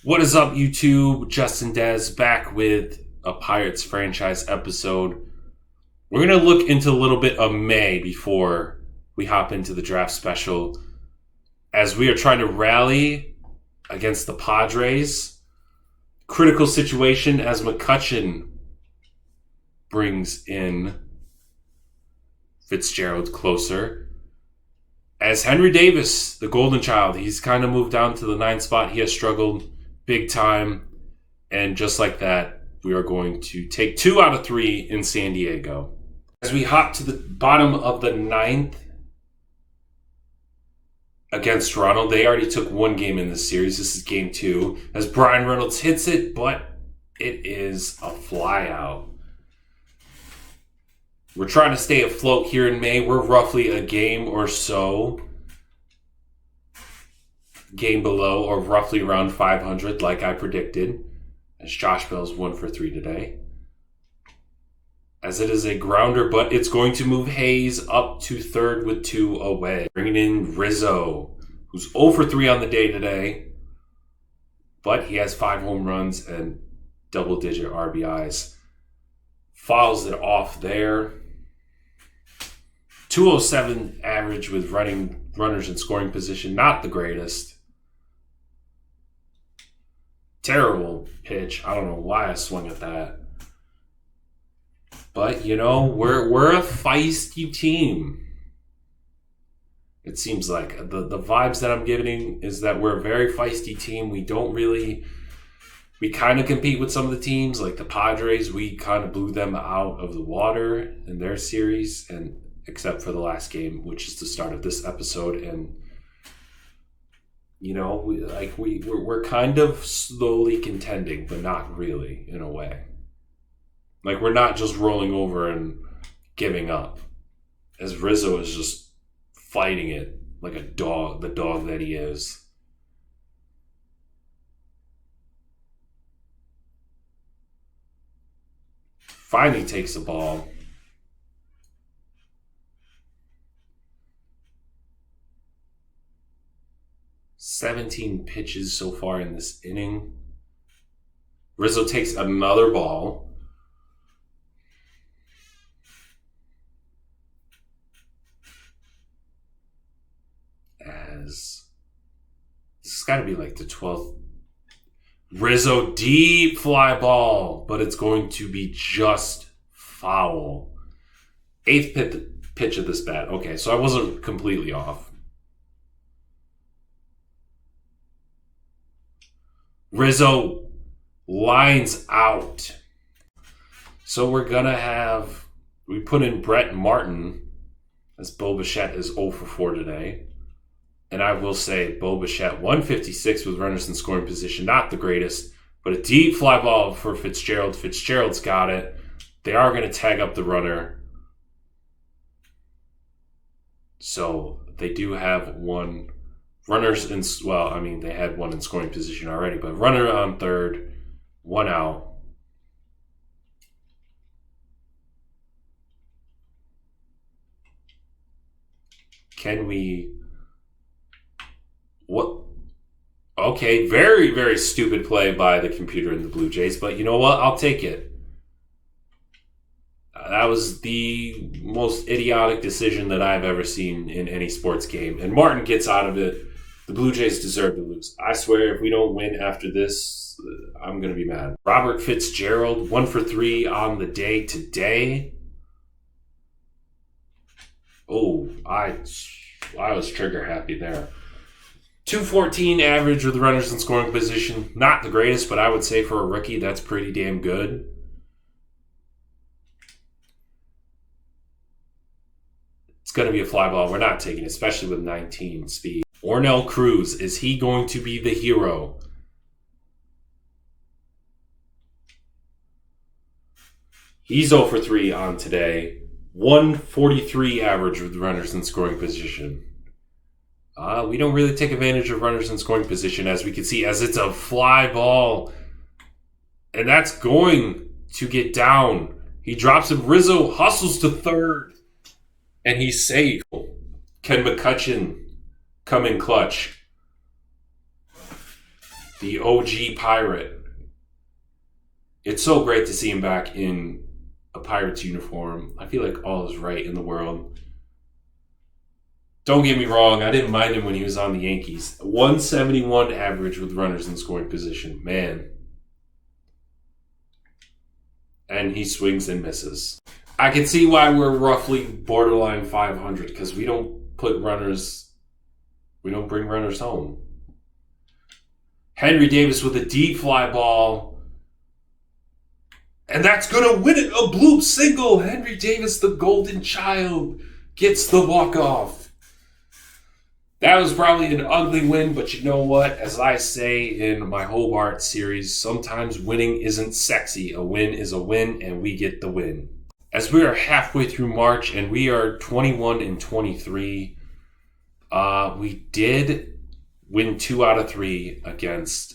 What is up, YouTube? JustinDezzz back with a Pirates franchise episode. We're going to look into a little bit of May before we hop into the draft special, as we are trying to rally against the Padres. Critical situation as McCutchen brings in Fitzgerald closer. As Henry Davis, the golden child, he's kind of moved down to the 9th spot. He has struggled big time. And just like that, we are going to take 2 out of 3 in San Diego. As we hop to the bottom of the 9th against Toronto, they already took 1 game in this series. This is game 2. As Brian Reynolds hits it, but it is a fly out. We're trying to stay afloat here in May. We're roughly a game or so game below, or roughly around 500 like I predicted, as Josh Bell's 1 for 3 today. As it is a grounder, but it's going to move Hayes up to 3rd with 2 away. Bringing in Rizzo, who's 0 for 3 on the day today, but he has 5 home runs and double-digit RBIs. Fouls it off there. 207 average with runners in scoring position. Not the greatest. Terrible pitch. I don't know why I swung at that. But, you know, we're a feisty team. It seems like the vibes that I'm getting is that we're a very feisty team. We kind of compete with some of the teams, like the Padres. We kind of blew them out of the water in their series, and except for the last game, which is the start of this episode. And you know, we're kind of slowly contending, but not really, in a way. Like, we're not just rolling over and giving up, as Rizzo is just fighting it like a dog, the dog that he is. Finally takes the ball. "17 pitches so far in this inning." Rizzo takes another ball. As this has got to be like the 12th. Rizzo, deep fly ball, but it's going to be just foul. 8th pitch of this bat. Okay, so I wasn't completely off. Rizzo lines out. So we're going to we put in Brett Martin, as Bo Bichette is 0 for 4 today. And I will say, Bo Bichette, 156 with runners in scoring position. Not the greatest, but a deep fly ball for Fitzgerald. Fitzgerald's got it. They are going to tag up the runner. So they do have 1 runners in, well, I mean, they had 1 in scoring position already, but runner on 3rd, 1 out. Can we... What? Okay, very, very stupid play by the computer in the Blue Jays, but you know what? I'll take it. That was the most idiotic decision that I've ever seen in any sports game. And Martin gets out of it. The Blue Jays deserve to lose. I swear, if we don't win after this, I'm going to be mad. Robert Fitzgerald, 1 for 3 on the day today. Oh, I was trigger happy there. 214 average with runners in scoring position. Not the greatest, but I would say for a rookie, that's pretty damn good. It's going to be a fly ball. We're not taking it, especially with 19 speed. Ornell Cruz, is he going to be the hero? He's 0 for 3 on today. 143 average with runners in scoring position. We don't really take advantage of runners in scoring position, as we can see, as it's a fly ball. And that's going to get down. He drops it. Rizzo hustles to 3rd. And he's safe. Can McCutchen come in clutch? the OG Pirate. It's so great to see him back in a Pirates uniform. I feel like all is right in the world. Don't get me wrong, I didn't mind him when he was on the Yankees. 171 average with runners in scoring position. Man. And he swings and misses. I can see why we're roughly borderline 500 because we don't bring runners home. Henry Davis with a deep fly ball. And that's going to win it. A bloop single. Henry Davis, the golden child, gets the walk-off. That was probably an ugly win, but you know what? As I say in my Hobart series, sometimes winning isn't sexy. A win is a win, and we get the win. As we are halfway through March, and we are 21-23, we did win 2 out of 3 against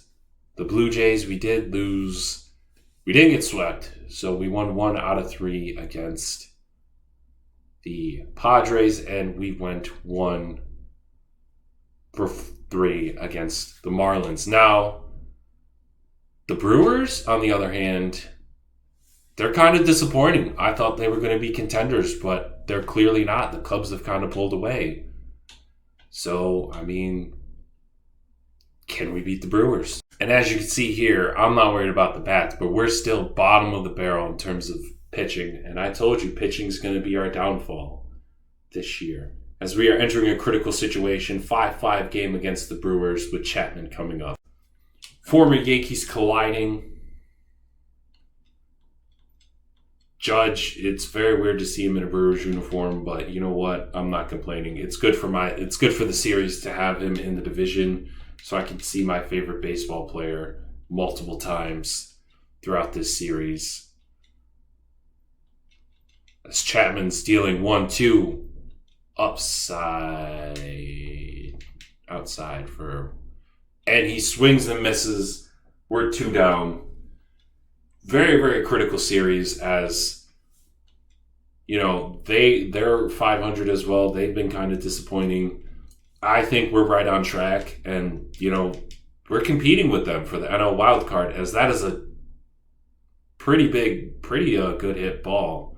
the Blue Jays. We did lose. We didn't get swept, so we won 1 out of 3 against the Padres, and we went 1 for 3 against the Marlins. Now, the Brewers, on the other hand, they're kind of disappointing. I thought they were going to be contenders, but they're clearly not. The Cubs have kind of pulled away. So, I mean, can we beat the Brewers? And as you can see here, I'm not worried about the bats, but we're still bottom of the barrel in terms of pitching. And I told you, pitching is going to be our downfall this year. As we are entering a critical situation, 5-5 game against the Brewers with Chapman coming up. Former Yankees colliding. Judge, it's very weird to see him in a Brewers uniform, but you know what? I'm not complaining. It's good for the series to have him in the division so I can see my favorite baseball player multiple times throughout this series. As Chapman's dealing 1-2 outside and he swings and misses. We're 2 down. Very, very critical series as, you know, they're 500 as well. They've been kind of disappointing. I think we're right on track, and, you know, we're competing with them for the NL wild card, as that is a pretty good hit ball.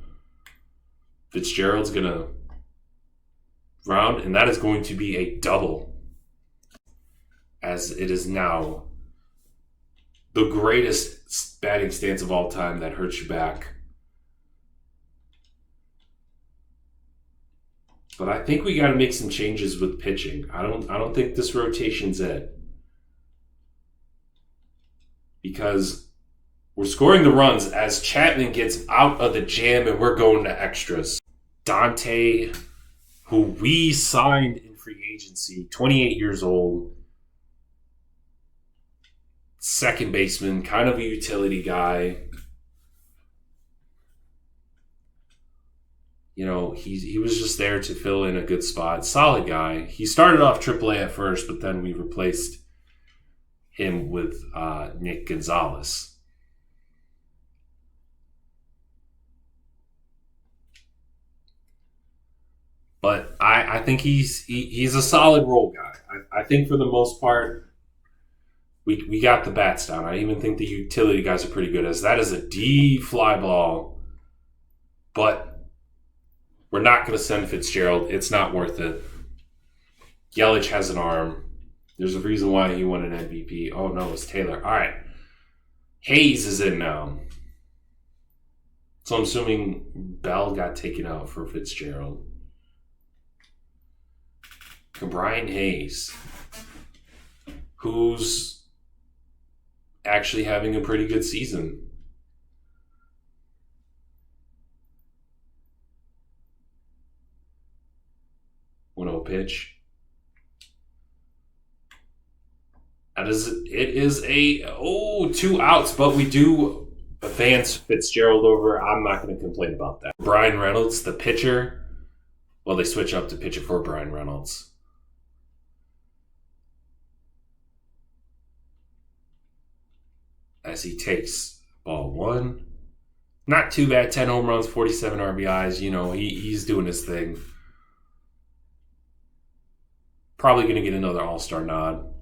Fitzgerald's going to round, and that is going to be a double, as it is now the greatest batting stance of all time that hurts your back. But I think we got to make some changes with pitching. I don't think this rotation's it. Because we're scoring the runs as Chapman gets out of the jam and we're going to extras. Dante, who we signed in free agency, 28 years old, second baseman, kind of a utility guy. You know, he was just there to fill in a good spot. Solid guy. He started off AAA at first, but then we replaced him with Nick Gonzalez. But I think he's a solid role guy. I think for the most part, we got the bats down. I even think the utility guys are pretty good, as that is a deep fly ball. But we're not going to send Fitzgerald. It's not worth it. Yelich has an arm. There's a reason why he won an MVP. Oh, no, it's Taylor. All right. Hayes is in now. So I'm assuming Bell got taken out for Fitzgerald. Brian Hayes, who's actually having a pretty good season. Pitch. It is 2 outs, but we do advance Fitzgerald over. I'm not going to complain about that. Brian Reynolds, the pitcher. Well, they switch up to pitcher for Brian Reynolds. As he takes ball 1. Not too bad. 10 home runs, 47 RBIs. You know, he's doing his thing. Probably going to get another All-Star nod.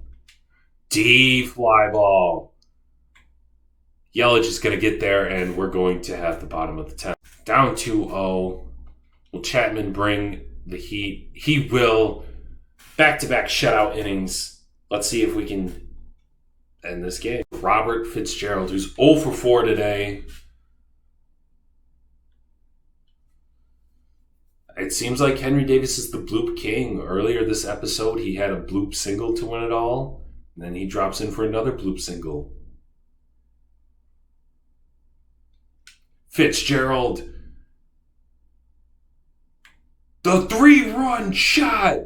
D fly ball. Yelich is going to get there, and we're going to have the bottom of the 10th. Down 2-0. Will Chapman bring the heat? He will. Back-to-back shutout innings. Let's see if we can end this game. Robert Fitzgerald, who's 0 for 4 today. It seems like Henry Davis is the bloop king. Earlier this episode, he had a bloop single to win it all. And then he drops in for another bloop single. Fitzgerald. The 3-run shot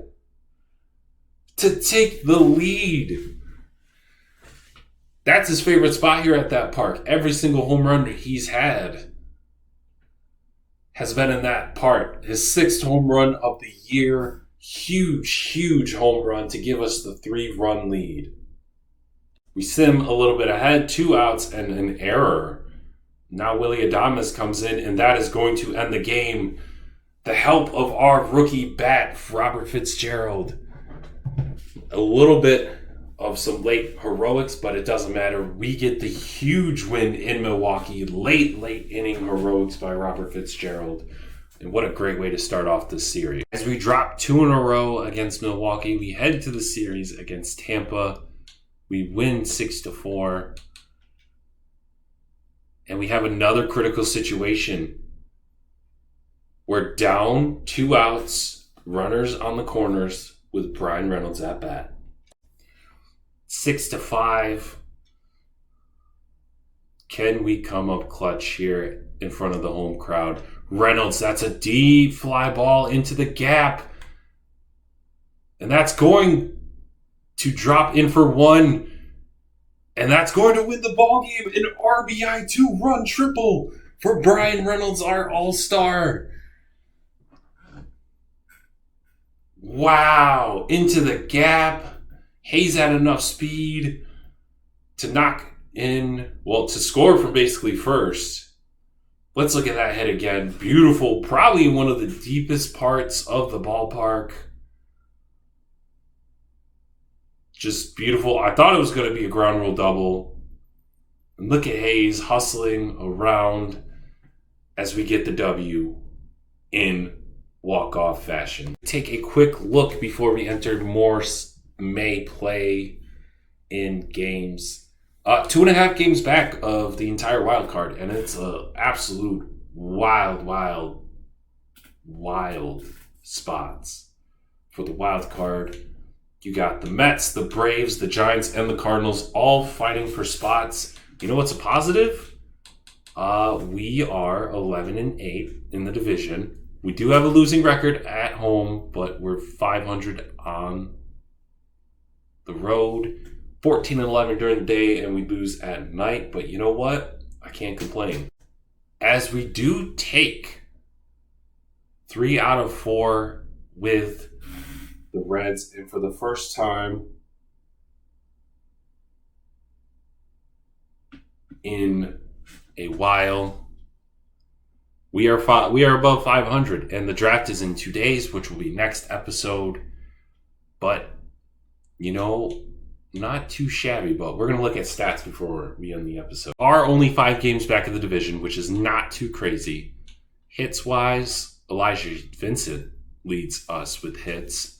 to take the lead. That's his favorite spot here at that park. Every single home run he's had has been in that part. His 6th home run of the year. Huge home run to give us the 3-run lead. We sim a little bit ahead, 2 outs and an error. Now Willy Adames comes in, and that is going to end the game. The help of our rookie bat, Robert Fitzgerald. A little bit of some late heroics, but it doesn't matter. We get the huge win in Milwaukee. Late inning heroics by Robert Fitzgerald. And what a great way to start off this series. As we drop 2 in a row against Milwaukee, we head to the series against Tampa. We win 6-4. And we have another critical situation. We're down 2 outs, runners on the corners with Brian Reynolds at bat. 6-5. Can we come up clutch here in front of the home crowd? Reynolds, that's a deep fly ball into the gap. And that's going to drop in for 1. And that's going to win the ball game. An RBI 2-run triple for Brian Reynolds, our all-star. Wow. Into the gap. Hayes had enough speed to knock in, to score from basically first. Let's look at that hit again. Beautiful. Probably one of the deepest parts of the ballpark. Just beautiful. I thought it was going to be a ground rule double. And look at Hayes hustling around as we get the W in walk-off fashion. Take a quick look before we enter more May play in games. 2.5 games back of the entire wild card, and it's an absolute wild spots for the wild card. You got the Mets, the Braves, the Giants, and the Cardinals all fighting for spots. You know what's a positive? We are 11-8 in the division. We do have a losing record at home, but we're 500 on the road. 14-11 during the day, and we lose at night. But you know what? I can't complain. As we do take 3 out of 4 with the Reds, and for the first time in a while, we are above 500, and the draft is in 2 days, which will be next episode. But not too shabby. But we're going to look at stats before we end the episode. Are only 5 games back of the division, which is not too crazy. Hits wise, Elijah Vincent leads us with hits.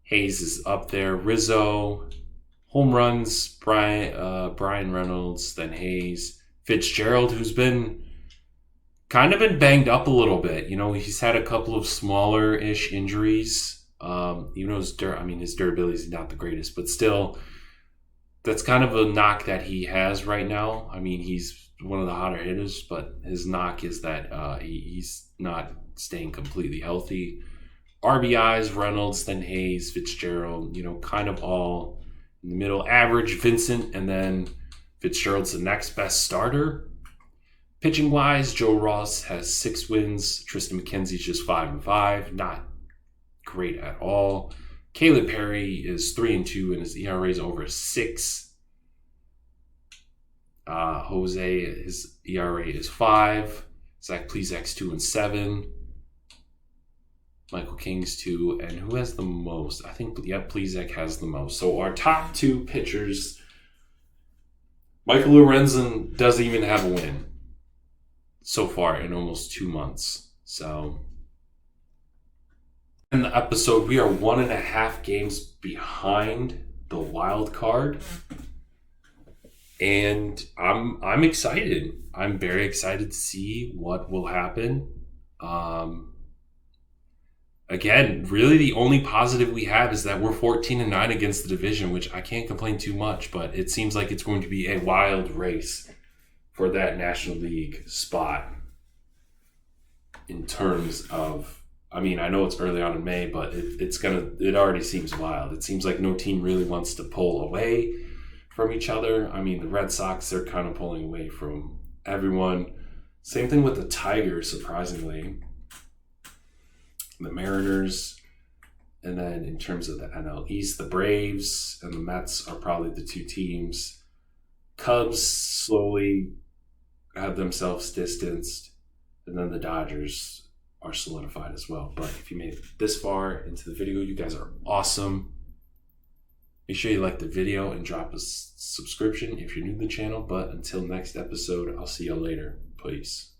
Hayes is up there. Rizzo. Home runs, Brian Reynolds, then Hayes. Fitzgerald, who's been banged up a little bit. He's had a couple of smaller-ish injuries. Even though his durability is not the greatest, but still, that's kind of a knock that he has right now. I mean, he's one of the hotter hitters, but his knock is that he's not staying completely healthy. RBIs, Reynolds, then Hayes, Fitzgerald, kind of all in the middle. Average, Vincent, and then Fitzgerald's the next best starter. Pitching-wise, Joe Ross has 6 wins. Tristan McKenzie's just 5-5. Not great at all. Caleb Perry is 3-2, and his ERA is over 6. Jose, his ERA is 5. Zach Plezak's 2-7. Michael King's 2. And who has the most? I think, yeah, Plesac has the most. So our top 2 pitchers, Michael Lorenzen doesn't even have a win so far in almost 2 months. So in the episode, we are 1.5 games behind the wild card. And I'm excited. I'm very excited to see what will happen. Again, really the only positive we have is that we're 14-9 against the division, which I can't complain too much, but it seems like it's going to be a wild race for that National League spot in terms of, I mean, I know it's early on in May, but it already seems wild. It seems like no team really wants to pull away from each other. I mean, the Red Sox, they're kind of pulling away from everyone. Same thing with the Tigers, surprisingly. The Mariners, and then in terms of the NL East, the Braves and the Mets are probably the 2 teams. Cubs slowly have themselves distanced, and then the Dodgers are solidified as well. But if you made it this far into the video, you guys are awesome. Make sure you like the video and drop a subscription if you're new to the channel. But until next episode, I'll see you later. Peace.